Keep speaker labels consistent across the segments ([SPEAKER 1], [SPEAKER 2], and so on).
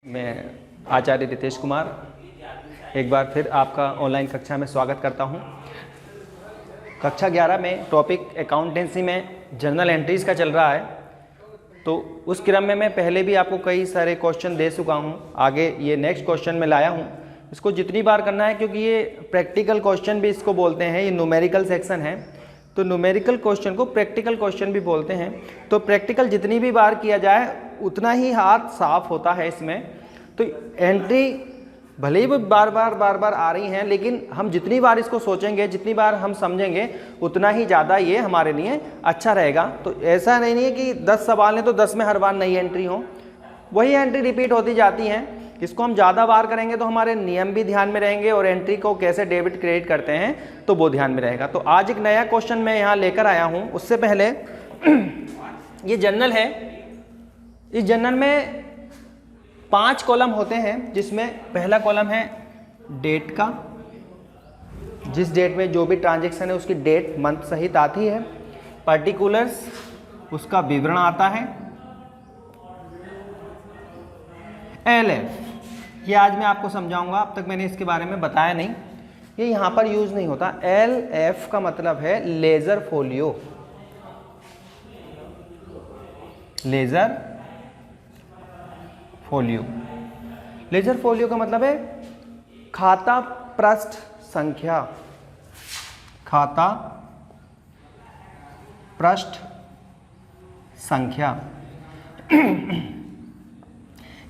[SPEAKER 1] मैं आचार्य रितेश कुमार एक बार फिर आपका ऑनलाइन कक्षा में स्वागत करता हूं। कक्षा 11 में टॉपिक अकाउंटेंसी में जर्नल एंट्रीज़ का चल रहा है, तो उस क्रम में मैं पहले भी आपको कई सारे क्वेश्चन दे चुका हूं। आगे ये नेक्स्ट क्वेश्चन में लाया हूं। इसको जितनी बार करना है, क्योंकि ये प्रैक्टिकल क्वेश्चन भी इसको बोलते हैं, ये न्यूमेरिकल सेक्शन है, तो न्यूमेरिकल क्वेश्चन को प्रैक्टिकल क्वेश्चन भी बोलते हैं। तो प्रैक्टिकल जितनी भी बार किया जाए उतना ही हाथ साफ होता है इसमें। तो एंट्री भले ही बार बार आ रही हैं, लेकिन हम जितनी बार इसको सोचेंगे, जितनी बार हम समझेंगे, उतना ही ज़्यादा ये हमारे लिए अच्छा रहेगा। तो ऐसा नहीं है कि 10 सवाल हैं तो 10 में हर बार नई एंट्री हो, वही एंट्री रिपीट होती जाती हैं। इसको हम ज़्यादा बार करेंगे तो हमारे नियम भी ध्यान में रहेंगे और एंट्री को कैसे डेबिट क्रेडिट करते हैं तो वो ध्यान में रहेगा। तो आज एक नया क्वेश्चन मैं यहाँ लेकर आया हूँ। उससे पहले ये जर्नल है, इस जर्नल में 5 कॉलम होते हैं, जिसमें पहला कॉलम है डेट का, जिस डेट में जो भी ट्रांजैक्शन है उसकी डेट मंथ सहित आती है। पर्टिकुलर्स, उसका विवरण आता है। LF, ये आज मैं आपको समझाऊंगा, अब तक मैंने इसके बारे में बताया नहीं, ये यहाँ पर यूज नहीं होता। LF का मतलब है ledger folio, ledger folio. Ledger folio का मतलब है खाता पृष्ठ संख्या, खाता पृष्ठ संख्या।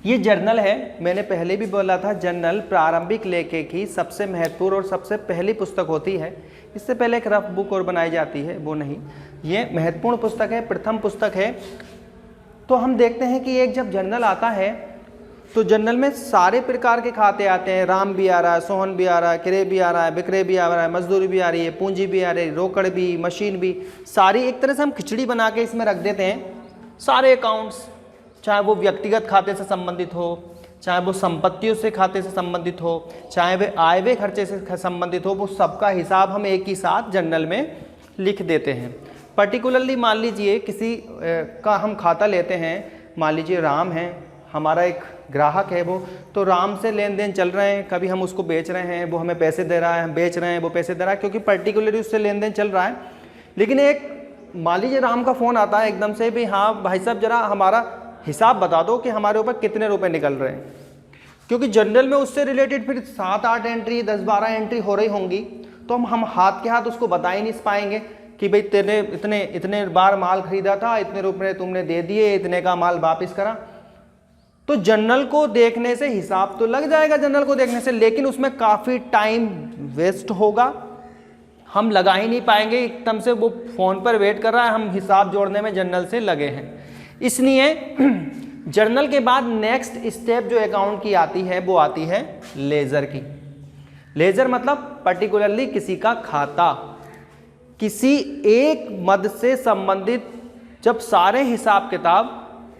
[SPEAKER 1] ये जर्नल है, मैंने पहले भी बोला था, जर्नल प्रारंभिक लेखे की सबसे महत्वपूर्ण और सबसे पहली पुस्तक होती है। इससे पहले एक रफ बुक और बनाई जाती है, वो नहीं, ये महत्वपूर्ण पुस्तक है, प्रथम पुस्तक है। तो हम देखते हैं कि एक जब जर्नल आता है तो जर्नल में सारे प्रकार के खाते आते हैं। राम भी आ रहा है, सोहन भी आ रहा है, क्रय भी आ रहा है, विक्रय भी आ रहा है, मजदूरी भी आ रही है, पूंजी भी आ रही है, रोकड़ भी, मशीन भी, सारी एक तरह से हम खिचड़ी बना के इसमें रख देते हैं। सारे अकाउंट्स, चाहे वो व्यक्तिगत खाते से संबंधित हो, चाहे वो संपत्तियों से खाते से संबंधित हो, चाहे वे आय व्यय खर्चे से संबंधित हो, वो सबका हिसाब हम एक ही साथ जर्नल में लिख देते हैं। पर्टिकुलरली मान लीजिए किसी का हम खाता लेते हैं, मान लीजिए राम है, हमारा एक ग्राहक है वो, तो राम से लेन देन चल रहे हैं, कभी हम उसको बेच रहे हैं, वो हमें पैसे दे रहा है, हम बेच रहे हैं, वो पैसे दे रहा है, क्योंकि पर्टिकुलरली उससे लेन देन चल रहा है। लेकिन एक मान लीजिए राम का फ़ोन आता है एकदम से, भी हाँ भाई साहब ज़रा हमारा हिसाब बता दो कि हमारे ऊपर कितने रुपए निकल रहे हैं, क्योंकि जनरल में उससे रिलेटेड फिर 7-8 एंट्री, 10-12 एंट्री हो रही होंगी, तो हम हाथ के हाथ उसको बता ही नहीं पाएंगे कि भाई तेने इतने बार माल खरीदा था, इतने रुपए तुमने दे दिए, इतने का माल वापस करा। तो जर्नल को देखने से हिसाब तो लग जाएगा जर्नल को देखने से, लेकिन उसमें काफ़ी टाइम वेस्ट होगा, हम लगा ही नहीं पाएंगे। एकदम से वो फ़ोन पर वेट कर रहा है, हम हिसाब जोड़ने में जर्नल से लगे हैं। इसलिए जर्नल के बाद नेक्स्ट स्टेप जो अकाउंट की आती है वो आती है लेजर की। लेजर मतलब पर्टिकुलरली किसी का खाता, किसी एक मद से संबंधित जब सारे हिसाब किताब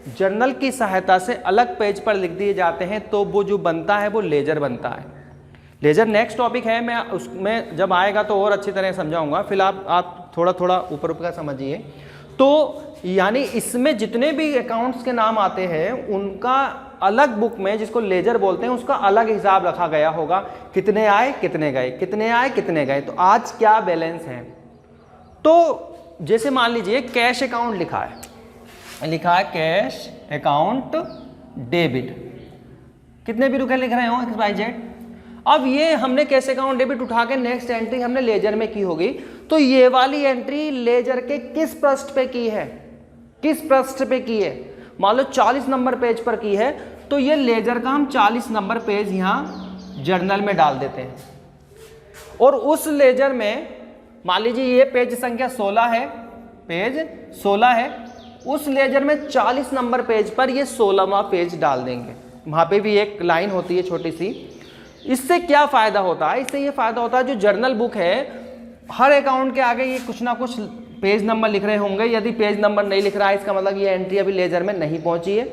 [SPEAKER 1] जर्नल की सहायता से अलग पेज पर लिख दिए जाते हैं तो वो जो बनता है वो लेजर बनता है। लेजर नेक्स्ट टॉपिक है, मैं उसमें जब आएगा तो और अच्छी तरह समझाऊंगा, फिलहाल आप थोड़ा ऊपर ऊपर समझिए। तो यानी इसमें जितने भी अकाउंट्स के नाम आते हैं उनका अलग बुक में, जिसको लेजर बोलते हैं, उसका अलग हिसाब रखा गया होगा, कितने आए कितने गए, कितने आए कितने गए, तो आज क्या बैलेंस है। तो जैसे मान लीजिए कैश अकाउंट लिखा है कैश अकाउंट डेबिट, कितने भी रुपए लिख रहे हो XYZ। अब ये हमने कैश अकाउंट डेबिट उठा के नेक्स्ट एंट्री हमने लेजर में की होगी, तो ये वाली एंट्री लेजर के किस पृष्ठ पे की है, किस पृष्ठ पे की है। मान लो 40 नंबर पेज पर की है, तो ये लेजर का हम 40 नंबर पेज यहाँ जर्नल में डाल देते हैं। और उस लेजर में मान लीजिए ये पेज संख्या 16 है, पेज 16 है, उस लेजर में 40 नंबर पेज पर ये 16वां पेज डाल देंगे। वहाँ पे भी एक लाइन होती है छोटी सी। इससे क्या फ़ायदा होता है, इससे ये फ़ायदा होता है जो जर्नल बुक है, हर अकाउंट के आगे ये कुछ ना कुछ पेज नंबर लिख रहे होंगे। यदि पेज नंबर नहीं लिख रहा है, इसका मतलब ये एंट्री अभी लेजर में नहीं पहुंची है।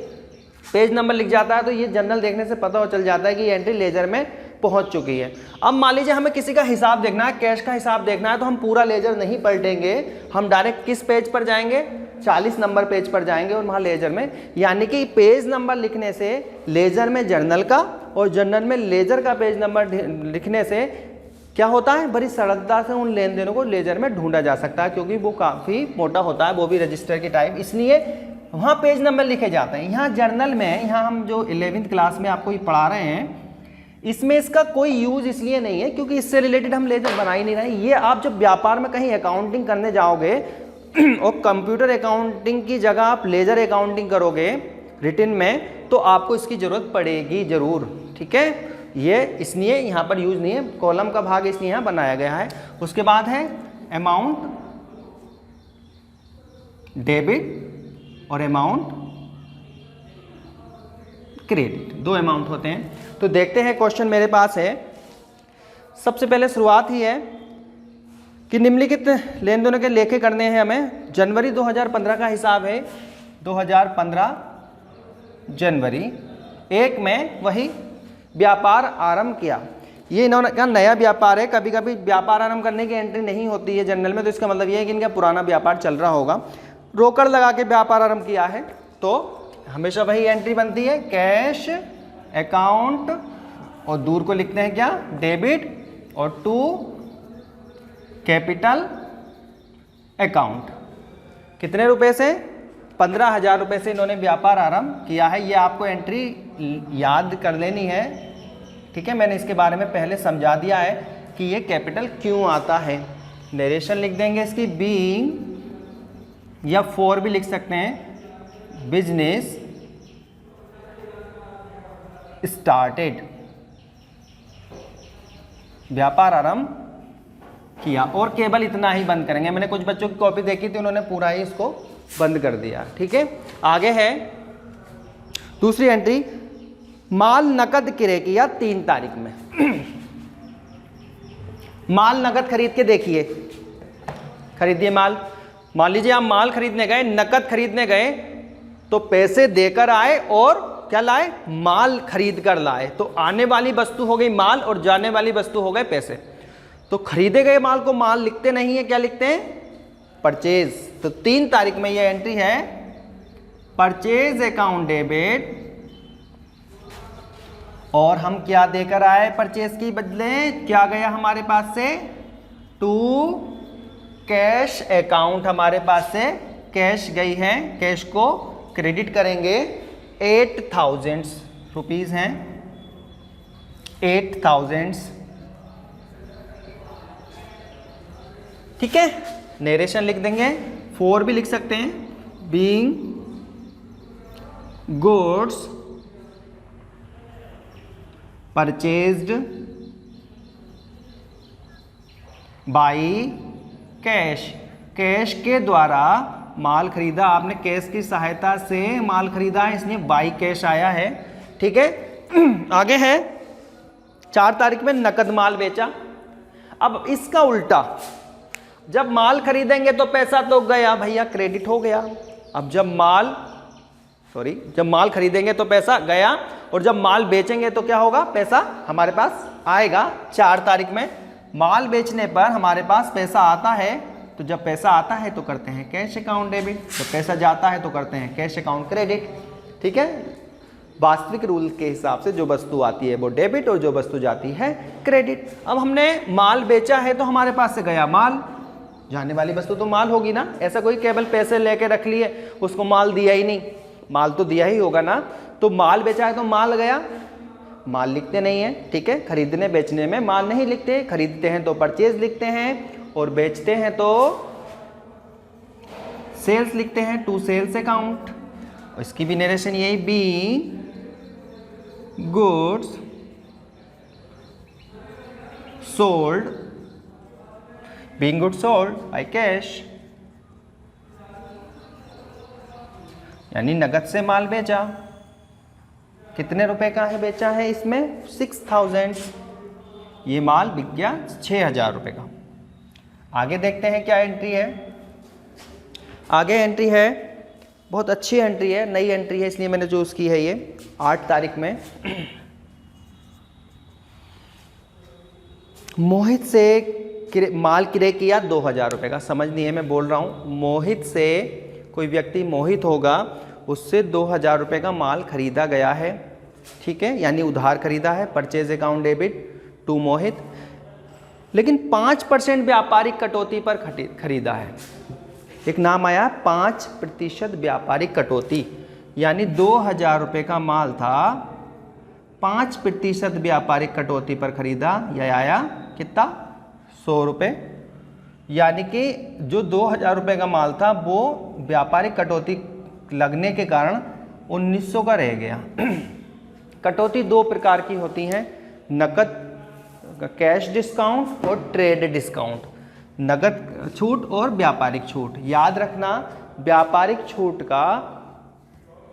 [SPEAKER 1] पेज नंबर लिख जाता है तो ये जर्नल देखने से पता चल जाता है कि ये एंट्री लेजर में पहुंच चुकी है। अब मान लीजिए हमें किसी का हिसाब देखना है, कैश का हिसाब देखना है, तो हम पूरा लेजर नहीं पलटेंगे, हम डायरेक्ट किस पेज पर जाएंगे, 40 नंबर पेज पर जाएंगे और वहाँ लेजर में, यानी कि पेज नंबर लिखने से लेजर में जर्नल का और जर्नल में लेजर का पेज नंबर लिखने से क्या होता है, बड़ी सरलता से उन लेन देनों को लेजर में ढूंढा जा सकता है, क्योंकि वो काफ़ी मोटा होता है, वो भी रजिस्टर की टाइप, इसलिए वहाँ पेज नंबर लिखे जाते हैं। यहाँ जर्नल में, यहाँ हम जो 11वीं क्लास में आपको ये पढ़ा रहे हैं, इसमें इसका कोई यूज इसलिए नहीं है क्योंकि इससे रिलेटेड हम लेजर बना ही नहीं रहे। ये आप जब व्यापार में कहीं अकाउंटिंग करने जाओगे और कंप्यूटर अकाउंटिंग की जगह आप लेजर अकाउंटिंग करोगे रिटन में, तो आपको इसकी ज़रूरत पड़ेगी ज़रूर, ठीक है। ये इसलिए यहाँ पर यूज नहीं है, कॉलम का भाग इसलिए यहाँ बनाया गया है। उसके बाद है अमाउंट डेबिट और अमाउंट क्रेडिट, 2 अमाउंट होते हैं। तो देखते हैं क्वेश्चन मेरे पास है। सबसे पहले शुरुआत ही है कि निम्नलिखित लेन देनों के लेखे करने हैं हमें। जनवरी 2015 का हिसाब है, 2015 जनवरी 1 में वही व्यापार आरंभ किया। ये इन्होंने क्या नया व्यापार है, कभी कभी व्यापार आरंभ करने की एंट्री नहीं होती है जनरल में, तो इसका मतलब ये है कि इनका पुराना व्यापार चल रहा होगा। रोकड़ लगा के व्यापार आरंभ किया है तो हमेशा वही एंट्री बनती है, कैश अकाउंट, और दूर को लिखते हैं क्या, डेबिट, और टू कैपिटल अकाउंट। कितने रुपए से, 15,000 रुपये से इन्होंने व्यापार आरंभ किया है। ये आपको एंट्री याद कर लेनी है, ठीक है। मैंने इसके बारे में पहले समझा दिया है कि ये कैपिटल क्यों आता है। नरेशन लिख देंगे इसकी, बीइंग या फॉर भी लिख सकते हैं, बिजनेस स्टार्टेड, व्यापार आरंभ किया। और केवल इतना ही बंद करेंगे। मैंने कुछ बच्चों की कॉपी देखी थी, उन्होंने पूरा ही इसको बंद कर दिया, ठीक है। आगे है दूसरी एंट्री, माल नकद क्रय किया 3 तारीख में। माल नकद खरीद के देखिए, खरीदिए माल। मान लीजिए आप माल खरीदने गए, नकद खरीदने गए, तो पैसे देकर आए और क्या लाए, माल खरीद कर लाए। तो आने वाली वस्तु हो गई माल और जाने वाली वस्तु हो गए पैसे। तो खरीदे गए माल को माल लिखते नहीं है, क्या लिखते हैं, परचेज। तो 3 तारीख में ये एंट्री है, परचेज अकाउंट डेबिट, और हम क्या देकर आए परचेज की बदले, क्या गया हमारे पास से, टू कैश अकाउंट, हमारे पास से कैश गई है, कैश को क्रेडिट करेंगे। 8,000 रुपीज हैं, 8,000, ठीक है। नरेशन लिख देंगे, 4 भी लिख सकते हैं, being goods purchased by cash, cash के द्वारा माल खरीदा, आपने कैश की सहायता से माल खरीदा है, इसलिए बाई कैश आया है, ठीक है। आगे है 4 तारीख में नकद माल बेचा। अब इसका उल्टा, जब माल खरीदेंगे तो पैसा तो गया भैया, क्रेडिट हो गया। अब जब माल खरीदेंगे तो पैसा गया, और जब माल बेचेंगे तो क्या होगा, पैसा हमारे पास आएगा। 4 तारीख में माल बेचने पर हमारे पास पैसा आता है, तो जब पैसा आता है तो करते हैं कैश अकाउंट डेबिट, जब पैसा जाता है तो करते हैं कैश अकाउंट क्रेडिट, ठीक है। वास्तविक रूल के हिसाब से जो वस्तु आती है वो डेबिट और जो वस्तु जाती है क्रेडिट। अब हमने माल बेचा है तो हमारे पास से गया माल, जाने वाली वस्तु तो माल होगी ना, ऐसा कोई केवल पैसे लेके रख लिए उसको माल दिया ही नहीं, माल तो दिया ही होगा ना। तो माल बेचा है तो माल गया, माल लिखते नहीं है, ठीक है। खरीदने बेचने में माल नहीं लिखते, खरीदते हैं तो परचेज लिखते हैं और बेचते हैं तो सेल्स लिखते हैं, टू सेल्स अकाउंट। इसकी भी नरेशन यही, be goods sold, being goods sold by cash, यानी नगद से माल बेचा। कितने रुपए का है बेचा है, इसमें 6,000, ये माल बिक गया 6,000 रुपए का। आगे देखते हैं क्या एंट्री है। आगे एंट्री है, बहुत अच्छी एंट्री है, नई एंट्री है, इसलिए मैंने चूज की है ये। 8 तारीख में मोहित से माल क्रय किया 2000 रुपये का, समझ नहीं है मैं बोल रहा हूँ। मोहित से, कोई व्यक्ति मोहित होगा, उससे 2000 रुपये का माल खरीदा गया है, ठीक है, यानी उधार खरीदा है, परचेज अकाउंट डेबिट टू मोहित। लेकिन 5% व्यापारिक कटौती पर खरीदा है। एक नाम आया 5% व्यापारिक कटौती, यानी 2000 रुपये का माल था, 5% व्यापारिक कटौती पर खरीदा, यह आया कितना, 100 रुपये। यानी कि जो 2000 रुपये का माल था वो व्यापारिक कटौती लगने के कारण 1900 का रह गया। कटौती दो प्रकार की होती हैं, नकद कैश डिस्काउंट और ट्रेड डिस्काउंट, नगद छूट और व्यापारिक छूट। याद रखना, व्यापारिक छूट का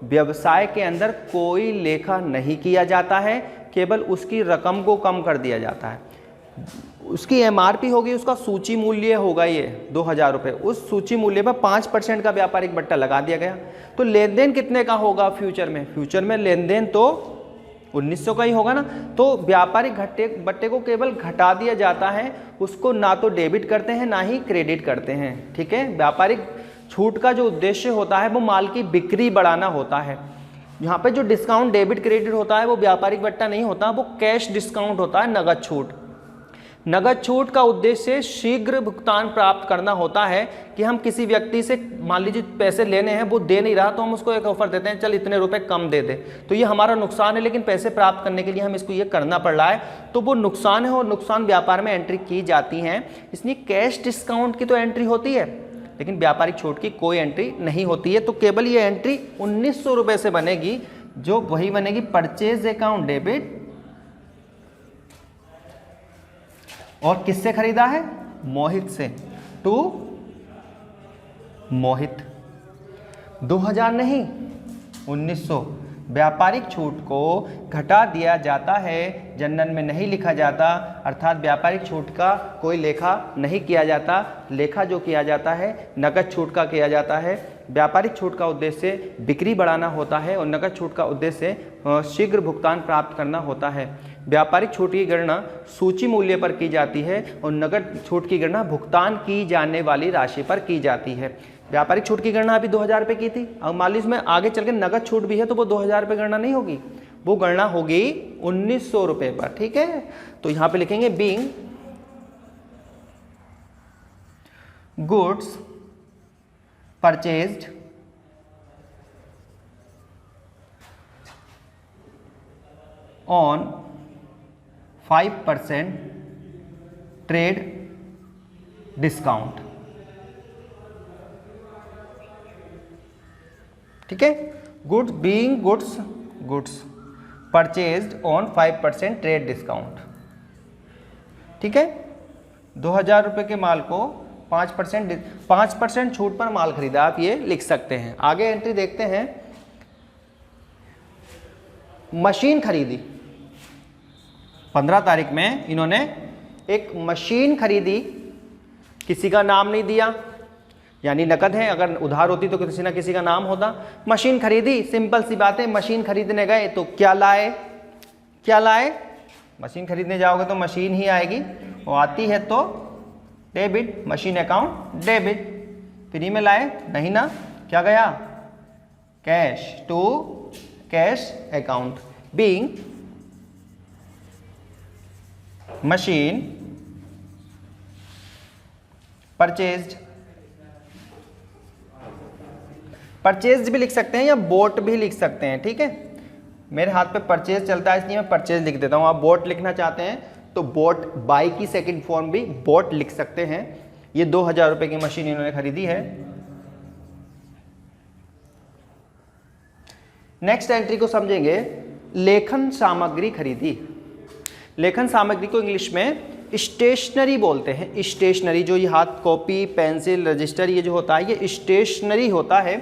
[SPEAKER 1] व्यवसाय के अंदर कोई लेखा नहीं किया जाता है, केवल उसकी रकम को कम कर दिया जाता है। उसकी एमआरपी होगी, उसका सूची मूल्य होगा ये 2000 रुपये, उस सूची मूल्य पर 5% का व्यापारिक बट्टा लगा दिया गया। तो लेन देन कितने का होगा फ्यूचर में? फ्यूचर में लेन देन तो 1900 का ही होगा ना। तो व्यापारिक बट्टे को केवल घटा दिया जाता है, उसको ना तो डेबिट करते हैं ना ही क्रेडिट करते हैं, ठीक है। व्यापारिक छूट का जो उद्देश्य होता है वो माल की बिक्री बढ़ाना होता है। यहाँ पे जो डिस्काउंट डेबिट क्रेडिट होता है वो व्यापारिक बट्टा नहीं होता, वो कैश डिस्काउंट होता है, नगद छूट। नगद छूट का उद्देश्य शीघ्र भुगतान प्राप्त करना होता है कि हम किसी व्यक्ति से मान लीजिए पैसे लेने हैं, वो दे नहीं रहा तो हम उसको एक ऑफर देते हैं, चल इतने रुपए कम दे दे, तो ये हमारा नुकसान है, लेकिन पैसे प्राप्त करने के लिए हम इसको ये करना पड़ रहा है, तो वो नुकसान है और नुकसान व्यापार में एंट्री की जाती हैं। इसलिए कैश डिस्काउंट की तो एंट्री होती है, लेकिन व्यापारिक छूट की कोई एंट्री नहीं होती है। तो केवल ये एंट्री 1900 रुपये से बनेगी, जो वही बनेगी परचेज अकाउंट डेबिट। और किससे खरीदा है? मोहित से, टू मोहित। 2000 नहीं, 1900। व्यापारिक छूट को घटा दिया जाता है, जनरल में नहीं लिखा जाता, अर्थात व्यापारिक छूट का कोई लेखा नहीं किया जाता। लेखा जो किया जाता है नकद छूट का किया जाता है। व्यापारिक छूट का उद्देश्य बिक्री बढ़ाना होता है और नकद छूट का उद्देश्य शीघ्र भुगतान प्राप्त करना होता है। व्यापारिक छूट की गणना सूची मूल्य पर की जाती है और नकद छूट की गणना भुगतान की जाने वाली राशि पर की जाती है। व्यापारिक छूट की गणना अभी 2000 रुपये की थी, अब मान लीजिए में आगे चल के नगद छूट भी है तो वो 2000 रुपये गणना नहीं होगी, वो गणना होगी 1900 रुपये पर, ठीक है। तो यहाँ पे लिखेंगे being goods purchased on 5% trade discount, ठीक है। Goods being goods purchased on 5% trade discount, ठीक है। 2000 रुपये के माल को 5% छूट पर माल खरीदा, आप ये लिख सकते हैं। आगे एंट्री देखते हैं। मशीन खरीदी, 15 तारीख में इन्होंने एक मशीन खरीदी, किसी का नाम नहीं दिया, यानी नकद है, अगर उधार होती तो किसी ना किसी का नाम होता। मशीन खरीदी, सिंपल सी बात है, मशीन खरीदने गए तो क्या लाए? मशीन खरीदने जाओगे तो मशीन ही आएगी, वो आती है तो debit, machine account debit. Free में लाए नहीं ना, क्या गया? Cash to cash account. Being machine purchased भी लिख सकते हैं या बोट भी लिख सकते हैं, ठीक है। मेरे हाथ पे परचेज चलता है इसलिए मैं परचेज लिख देता हूँ। आप बोट लिखना चाहते हैं तो बोट, बाई की सेकंड फॉर्म भी बोट लिख सकते हैं। ये 2000 रुपये की मशीन इन्होंने खरीदी है। नेक्स्ट एंट्री को समझेंगे, लेखन सामग्री खरीदी। लेखन सामग्री को इंग्लिश में स्टेशनरी बोलते हैं। स्टेशनरी, जो ये हाथ कॉपी पेंसिल रजिस्टर ये जो होता है ये स्टेशनरी होता है।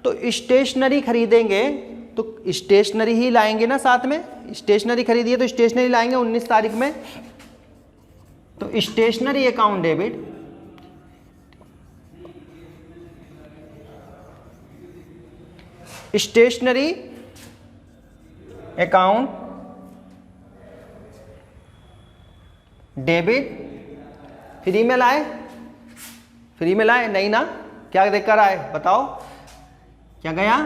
[SPEAKER 1] तो स्टेशनरी खरीदेंगे तो स्टेशनरी ही लाएंगे ना साथ में। स्टेशनरी खरीदी है तो स्टेशनरी लाएंगे 19 तारीख में, तो stationery account debit. Stationery account debit, free में लाए, फ्री में लाए नहीं ना, क्या देकर आए बताओ, क्या गया,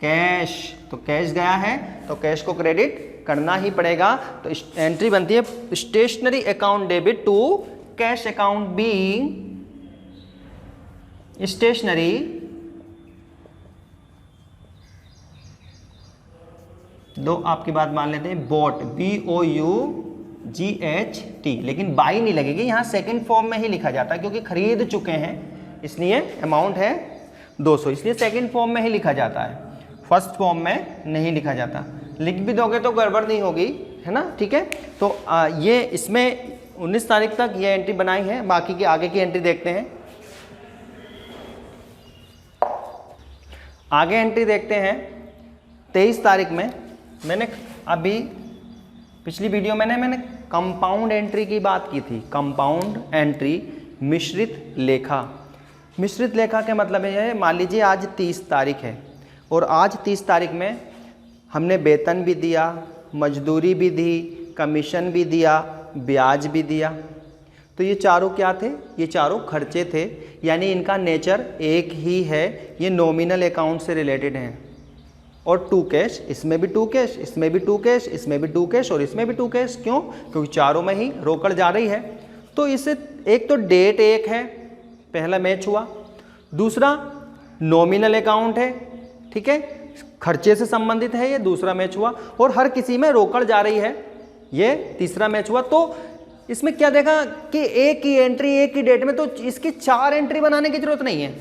[SPEAKER 1] कैश, तो कैश गया है तो कैश को क्रेडिट करना ही पड़ेगा। तो एंट्री बनती है stationery account debit to cash account being stationery दो आपकी बात मान लेते हैं, बोट, BOUGHT, लेकिन बाई नहीं लगेगी, यहाँ सेकंड फॉर्म में ही लिखा जाता है क्योंकि खरीद चुके हैं इसलिए अमाउंट है 200, इसलिए सेकंड फॉर्म में ही लिखा जाता है, फर्स्ट फॉर्म में नहीं लिखा जाता। लिख भी दोगे तो गड़बड़ नहीं होगी, है ना, ठीक है। तो ये इसमें 19 तारीख तक ये एंट्री बनाई है, बाकी की आगे की एंट्री देखते हैं। आगे एंट्री देखते हैं 23 तारीख में। मैंने अभी पिछली वीडियो में मैंने कंपाउंड एंट्री की बात की थी। कंपाउंड एंट्री, मिश्रित लेखा। मिश्रित लेखा के मतलब है, मान लीजिए आज 30 तारीख है और आज 30 तारीख में हमने वेतन भी दिया, मजदूरी भी दी, कमीशन भी दिया, ब्याज भी दिया, तो ये चारों क्या थे, ये चारों खर्चे थे, यानी इनका नेचर एक ही है, ये नॉमिनल अकाउंट से रिलेटेड हैं। और टू कैश, इसमें भी टू कैश, इसमें भी टू कैश, इसमें भी टू कैश और इसमें भी टू कैश, क्यों, क्योंकि चारों में ही रोकड़ जा रही है। तो इससे एक तो डेट एक है, पहला मैच हुआ, दूसरा नॉमिनल अकाउंट है, ठीक है, खर्चे से संबंधित है, ये दूसरा मैच हुआ, और हर किसी में रोकड़ जा रही है, ये तीसरा मैच हुआ। तो इसमें क्या देखा कि एक ही एंट्री एक ही डेट में, तो इसकी 4 एंट्री बनाने की जरूरत नहीं है,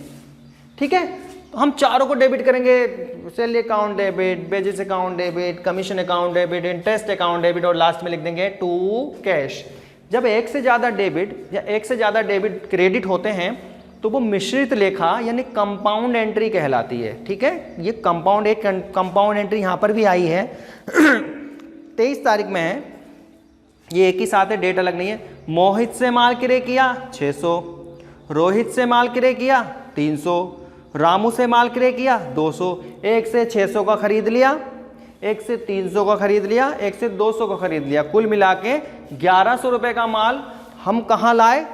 [SPEAKER 1] ठीक है। तो हम चारों को डेबिट करेंगे, salary account debit, wages account debit, commission account debit, interest account debit, और लास्ट में लिख देंगे टू कैश। जब एक से ज़्यादा डेबिट या एक से ज़्यादा डेबिट क्रेडिट होते हैं तो वो मिश्रित लेखा यानी कंपाउंड एंट्री कहलाती है, ठीक है। ये कंपाउंड एंट्री यहाँ पर भी आई है 23 तारीख में है, ये एक ही साथ है, डेट अलग नहीं है। मोहित से माल क्रय किया 600, रोहित से माल क्रय किया 300, रामू से माल क्रय किया 200। एक से 600 का खरीद लिया, एक से 300 का खरीद लिया, एक से 200 का खरीद लिया, कुल मिला के 1100 रुपये का माल हम कहाँ लाए,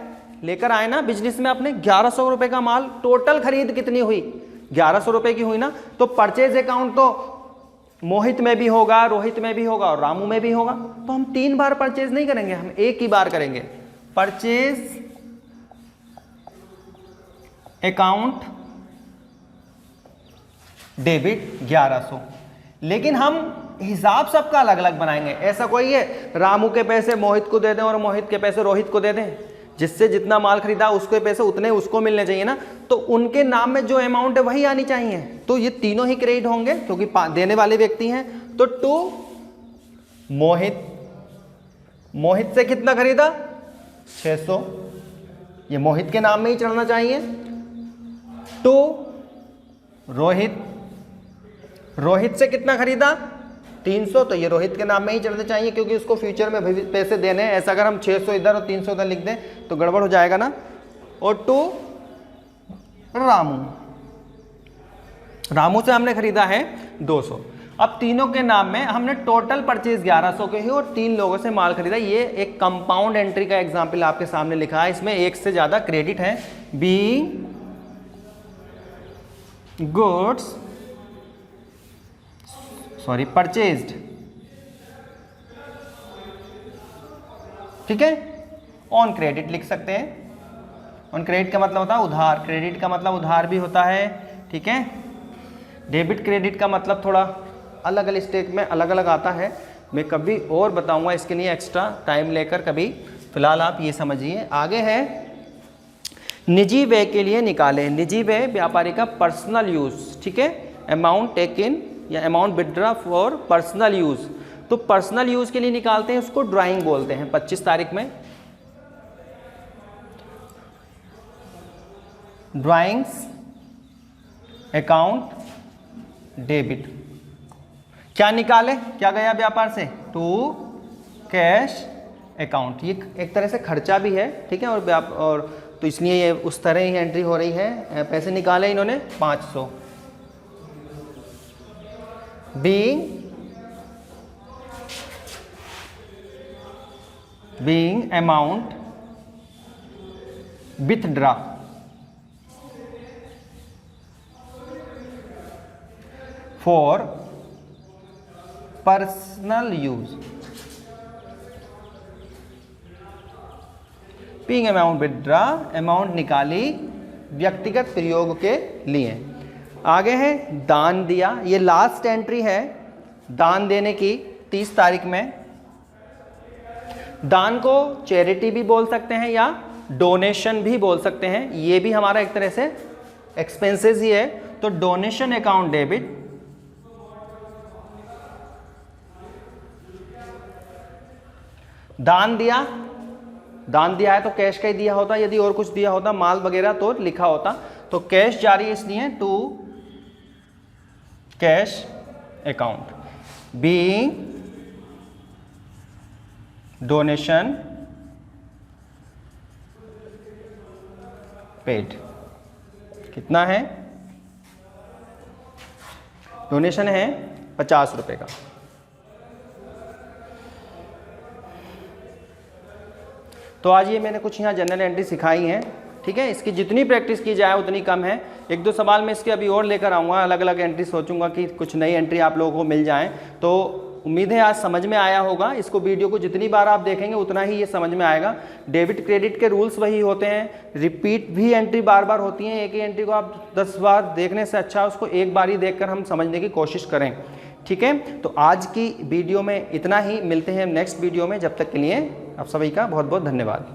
[SPEAKER 1] लेकर आए ना बिजनेस में अपने। 1100 रुपये का माल, टोटल खरीद कितनी हुई, 1100 रुपये की हुई ना। तो परचेज अकाउंट तो मोहित में भी होगा, रोहित में भी होगा और रामू में भी होगा। तो हम 3 बार परचेज नहीं करेंगे, हम एक ही बार करेंगे। परचेज अकाउंट डेबिट 1100, लेकिन हम हिसाब सबका अलग अलग बनाएंगे। ऐसा कोई है रामू के पैसे मोहित को दे दें और मोहित के पैसे रोहित को दे दें, जिससे जितना माल खरीदा उसके पैसे उतने उसको मिलने चाहिए ना। तो उनके नाम में जो अमाउंट है वही आनी चाहिए। तो ये तीनों ही क्रेडिट होंगे क्योंकि देने वाले व्यक्ति हैं। तो टू मोहित, मोहित से कितना खरीदा 600, ये मोहित के नाम में ही चढ़ना चाहिए। टू रोहित, रोहित से कितना खरीदा 300, तो ये रोहित के नाम में ही चढ़ने चाहिए क्योंकि उसको फ्यूचर में भी पैसे देने हैं। ऐसा अगर हम 600 इधर और 300 उधर लिख दें तो गड़बड़ हो जाएगा ना। और टू रामू, रामू से हमने खरीदा है 200। अब तीनों के नाम में हमने टोटल परचेज 1100 के ही और 3 लोगों से माल खरीदा। ये एक कंपाउंड एंट्री का एग्जाम्पल आपके सामने लिखा है, इसमें एक से ज्यादा क्रेडिट है। बी गुड्स परचेज्ड, ठीक है, ऑन क्रेडिट लिख सकते हैं। ऑन क्रेडिट का मतलब होता है उधार, क्रेडिट का मतलब उधार भी होता है, ठीक है। डेबिट क्रेडिट का मतलब थोड़ा अलग अलग स्टेज में अलग अलग आता है, मैं कभी और बताऊंगा इसके लिए एक्स्ट्रा टाइम लेकर कभी। फिलहाल आप ये समझिए। आगे है निजी व्यय के लिए निकालें। निजी व्यय व्यापारी का पर्सनल यूज, ठीक है। अमाउंट टेकन या amount withdraw for personal use, तो पर्सनल यूज के लिए निकालते हैं, उसको ड्राइंग बोलते हैं। 25 तारीख में ड्राइंग्स अकाउंट डेबिट, क्या निकाले, क्या गया व्यापार से, टू कैश अकाउंट। ये एक तरह से खर्चा भी है, ठीक है, और तो इसलिए ये उस तरह ही एंट्री हो रही है। पैसे निकाले इन्होंने 500। Being being amount withdraw for personal use, being amount withdraw, amount निकाली व्यक्तिगत प्रयोग के लिए। आगे है दान दिया, ये लास्ट एंट्री है दान देने की 30 तारीख में। दान को चैरिटी भी बोल सकते हैं या डोनेशन भी बोल सकते हैं, ये भी हमारा एक तरह से एक्सपेंसेस ही है। तो डोनेशन अकाउंट डेबिट, दान दिया, दान दिया है तो कैश का ही दिया होता, यदि और कुछ दिया होता माल वगैरह तो लिखा होता। तो कैश जारी इसलिए to cash account, be donation paid. कितना है? डोनेशन है 50 रुपए का। तो आज ये मैंने कुछ यहाँ जनरल एंट्री सिखाई हैं, ठीक है। इसकी जितनी प्रैक्टिस की जाए उतनी कम है। एक दो सवाल मैं इसके अभी और लेकर आऊँगा, अलग अलग एंट्री सोचूंगा कि कुछ नई एंट्री आप लोगों को मिल जाएं। तो उम्मीद है आज समझ में आया होगा। इसको वीडियो को जितनी बार आप देखेंगे उतना ही ये समझ में आएगा। डेबिट क्रेडिट के रूल्स वही होते हैं, रिपीट भी एंट्री बार बार होती हैं। एक ही एंट्री को आप 10 बार देखने से अच्छा उसको एक बार ही देखकर हम समझने की कोशिश करें, ठीक है। तो आज की वीडियो में इतना ही, मिलते हैं नेक्स्ट वीडियो में। जब तक के लिए आप सभी का बहुत बहुत धन्यवाद।